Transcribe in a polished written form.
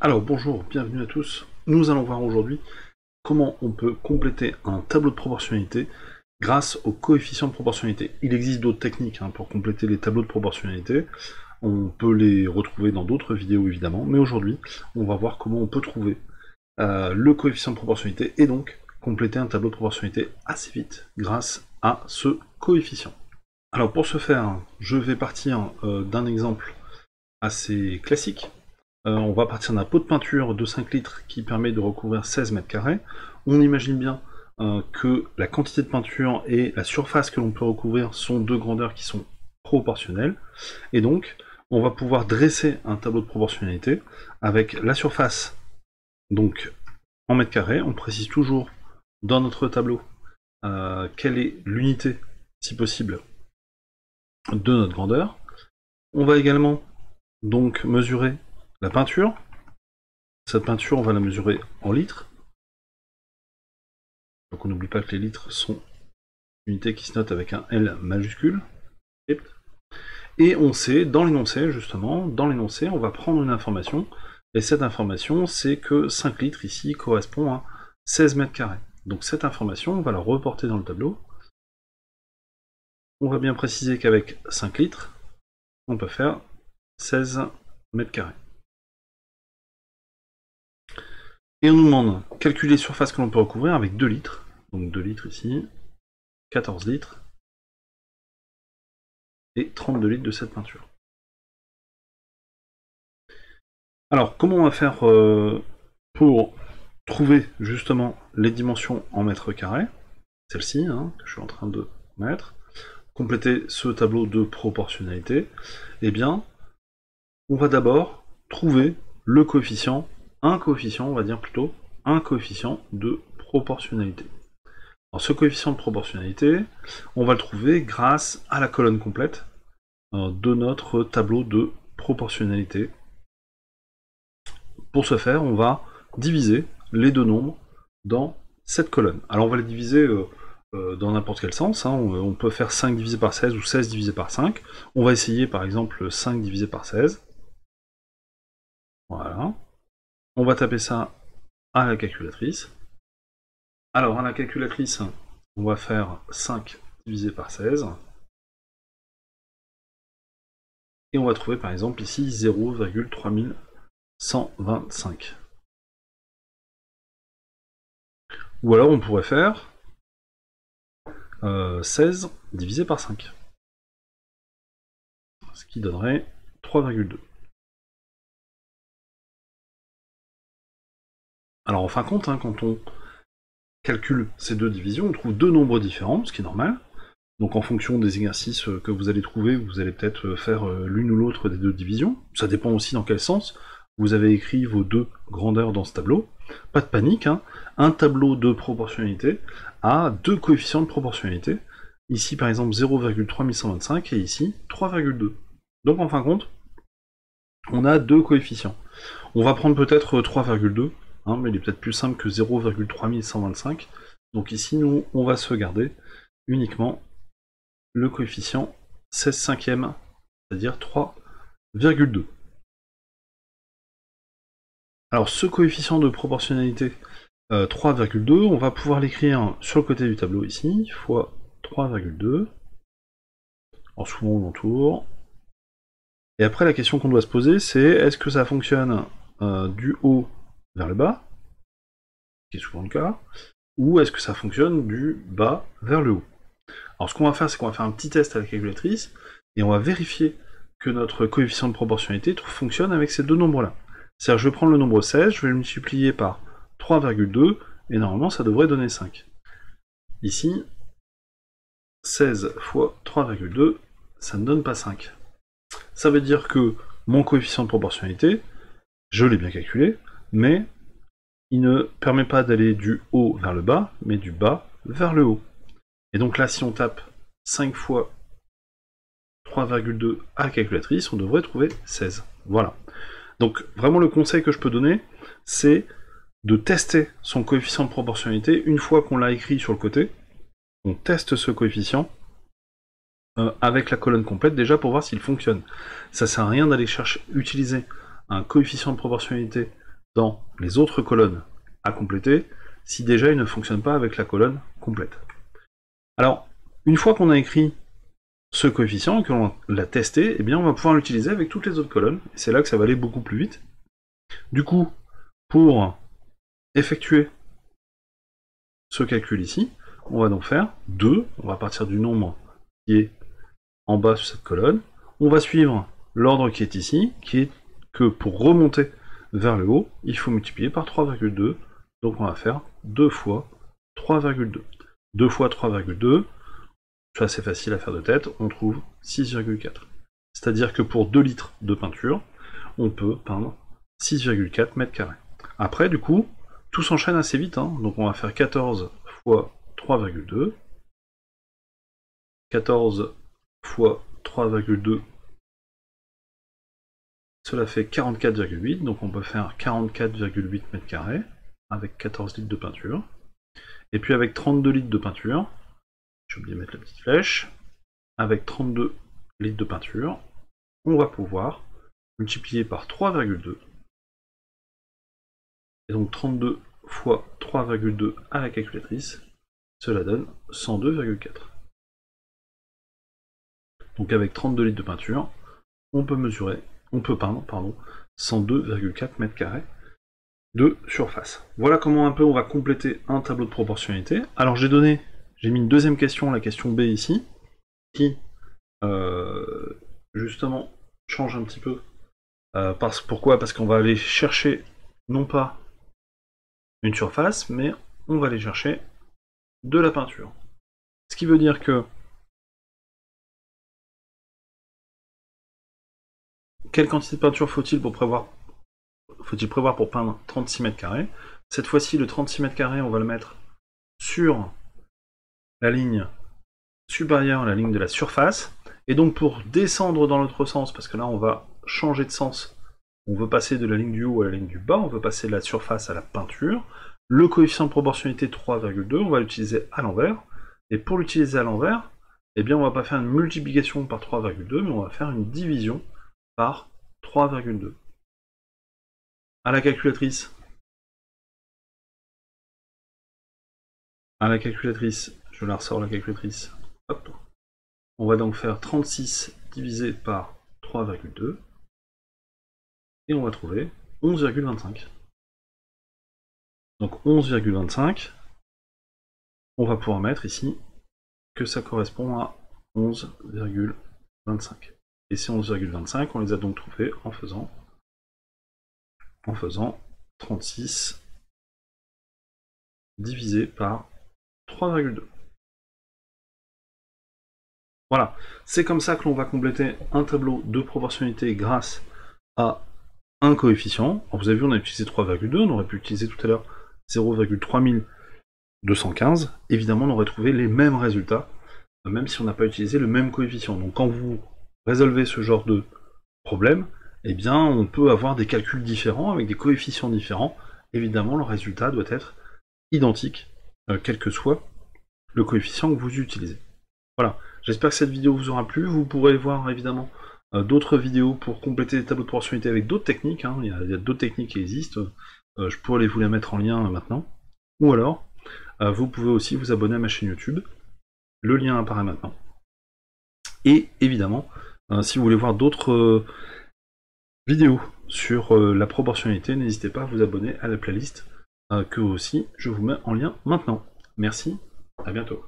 Alors bonjour, bienvenue à tous. Nous allons voir aujourd'hui comment on peut compléter un tableau de proportionnalité grâce au coefficient de proportionnalité. Il existe d'autres techniques pour compléter les tableaux de proportionnalité. On peut les retrouver dans d'autres vidéos évidemment, mais aujourd'hui on va voir comment on peut trouver le coefficient de proportionnalité et donc compléter un tableau de proportionnalité assez vite grâce à ce coefficient. Alors pour ce faire, je vais partir d'un exemple assez classique. On va partir d'un pot de peinture de 5 litres qui permet de recouvrir 16 mètres carrés. On imagine bien que la quantité de peinture et la surface que l'on peut recouvrir sont deux grandeurs qui sont proportionnelles. Et donc, on va pouvoir dresser un tableau de proportionnalité avec la surface donc en mètres carrés. On précise toujours dans notre tableau quelle est l'unité, si possible, de notre grandeur. On va également donc mesurer la peinture. Cette peinture, on va la mesurer en litres. Donc on n'oublie pas que les litres sont une unité qui se note avec un L majuscule. Et on sait, dans l'énoncé, justement, dans l'énoncé, on va prendre une information, et cette information, c'est que 5 litres ici correspond à 16 mètres carrés. Donc cette information, on va la reporter dans le tableau. On va bien préciser qu'avec 5 litres, on peut faire 16 mètres carrés. Et on nous demande de calculer les surfaces que l'on peut recouvrir avec 2 litres. Donc 2 litres ici, 14 litres, et 32 litres de cette peinture. Alors, comment on va faire pour trouver justement les dimensions en mètres carrés, celle-ci, que je suis en train de mettre, compléter ce tableau de proportionnalité? Eh bien, on va d'abord trouver le coefficient, on va dire plutôt, un coefficient de proportionnalité. Alors, ce coefficient de proportionnalité, on va le trouver grâce à la colonne complète de notre tableau de proportionnalité. Pour ce faire, on va diviser les deux nombres dans cette colonne. Alors on va les diviser dans n'importe quel sens, on peut faire 5 divisé par 16 ou 16 divisé par 5. On va essayer par exemple 5 divisé par 16. Voilà. On va taper ça à la calculatrice. Alors à la calculatrice, on va faire 5 divisé par 16. Et on va trouver par exemple ici 0,3125. Ou alors on pourrait faire 16 divisé par 5. Ce qui donnerait 3,2. Alors en fin de compte, quand on calcule ces deux divisions, on trouve deux nombres différents, ce qui est normal. Donc en fonction des exercices que vous allez trouver, vous allez peut-être faire l'une ou l'autre des deux divisions. Ça dépend aussi dans quel sens vous avez écrit vos deux grandeurs dans ce tableau. Pas de panique, un tableau de proportionnalité a deux coefficients de proportionnalité. Ici par exemple 0,3125 et ici 3,2. Donc en fin de compte, on a deux coefficients. On va prendre peut-être 3,2, mais il est peut-être plus simple que 0,3125. Donc ici, nous, on va sauvegarder uniquement le coefficient 16 cinquièmes, c'est-à-dire 3,2. Alors ce coefficient de proportionnalité 3,2, on va pouvoir l'écrire sur le côté du tableau ici, fois 3,2. Alors souvent on l'entoure. Et après la question qu'on doit se poser, c'est est-ce que ça fonctionne du haut vers le bas, qui est souvent le cas, ou est-ce que ça fonctionne du bas vers le haut? Alors ce qu'on va faire, c'est qu'on va faire un petit test à la calculatrice, et on va vérifier que notre coefficient de proportionnalité fonctionne avec ces deux nombres-là. C'est-à-dire je vais prendre le nombre 16, je vais le multiplier par 3,2, et normalement ça devrait donner 5. Ici, 16 fois 3,2, ça ne donne pas 5. Ça veut dire que mon coefficient de proportionnalité, je l'ai bien calculé, mais il ne permet pas d'aller du haut vers le bas, mais du bas vers le haut. Et donc là, si on tape 5 fois 3,2 à la calculatrice, on devrait trouver 16. Voilà. Donc vraiment le conseil que je peux donner, c'est de tester son coefficient de proportionnalité une fois qu'on l'a écrit sur le côté. On teste ce coefficient avec la colonne complète déjà pour voir s'il fonctionne. Ça sert à rien d'aller utiliser un coefficient de proportionnalité dans les autres colonnes à compléter si déjà il ne fonctionne pas avec la colonne complète. Alors, une fois qu'on a écrit ce coefficient et que l'on l'a testé, eh bien on va pouvoir l'utiliser avec toutes les autres colonnes, et c'est là que ça va aller beaucoup plus vite. Du coup, pour effectuer ce calcul ici, on va donc faire 2, on va partir du nombre qui est en bas sur cette colonne, on va suivre l'ordre qui est ici, qui est que pour remonter vers le haut, il faut multiplier par 3,2, donc on va faire 2 fois 3,2. 2 fois 3,2, c'est assez facile à faire de tête, on trouve 6,4. C'est-à-dire que pour 2 litres de peinture, on peut peindre 6,4 mètres carrés. Après, du coup, tout s'enchaîne assez vite, hein. Donc on va faire 14 fois 3,2, 14 fois 3,2, cela fait 44,8, donc on peut faire 44,8 mètres carrés, avec 14 litres de peinture. Et puis avec 32 litres de peinture, j'ai oublié de mettre la petite flèche, avec 32 litres de peinture, on va pouvoir multiplier par 3,2, et donc 32 fois 3,2 à la calculatrice, cela donne 102,4. Donc avec 32 litres de peinture, on peut peindre 102,4 mètres carrés de surface. Voilà comment un peu on va compléter un tableau de proportionnalité. Alors j'ai mis une deuxième question, la question B ici, qui justement change un petit peu. Pourquoi? Parce qu'on va aller chercher non pas une surface, mais on va aller chercher de la peinture. Ce qui veut dire que quelle quantité de peinture faut-il prévoir pour peindre 36 mètres carrés? Cette fois-ci, le 36 mètres carrés, on va le mettre sur la ligne supérieure à la ligne de la surface. Et donc pour descendre dans l'autre sens, parce que là on va changer de sens, on veut passer de la ligne du haut à la ligne du bas, on veut passer de la surface à la peinture, le coefficient de proportionnalité 3,2, on va l'utiliser à l'envers. Et pour l'utiliser à l'envers, eh bien on va pas faire une multiplication par 3,2, mais on va faire une division par 3,2. À la calculatrice. Je la ressors la calculatrice. Hop. On va donc faire 36 divisé par 3,2 et on va trouver 11,25. Donc 11,25, on va pouvoir mettre ici que ça correspond à 11,25. Et ces 11,25, on les a donc trouvés en faisant 36 divisé par 3,2. Voilà, c'est comme ça que l'on va compléter un tableau de proportionnalité grâce à un coefficient. Alors vous avez vu, on a utilisé 3,2, on aurait pu utiliser tout à l'heure 0,3215. Évidemment, on aurait trouvé les mêmes résultats, même si on n'a pas utilisé le même coefficient. Donc quand vous résolvez ce genre de problème, eh bien, on peut avoir des calculs différents, avec des coefficients différents. Évidemment, le résultat doit être identique, quel que soit le coefficient que vous utilisez. Voilà, j'espère que cette vidéo vous aura plu. Vous pourrez voir évidemment d'autres vidéos pour compléter les tableaux de proportionnalité avec d'autres techniques. Hein. Il y a d'autres techniques qui existent. Je pourrais vous les mettre en lien maintenant. Ou alors, vous pouvez aussi vous abonner à ma chaîne YouTube. Le lien apparaît maintenant. Et évidemment, si vous voulez voir d'autres vidéos sur la proportionnalité, n'hésitez pas à vous abonner à la playlist que aussi je vous mets en lien maintenant. Merci, à bientôt.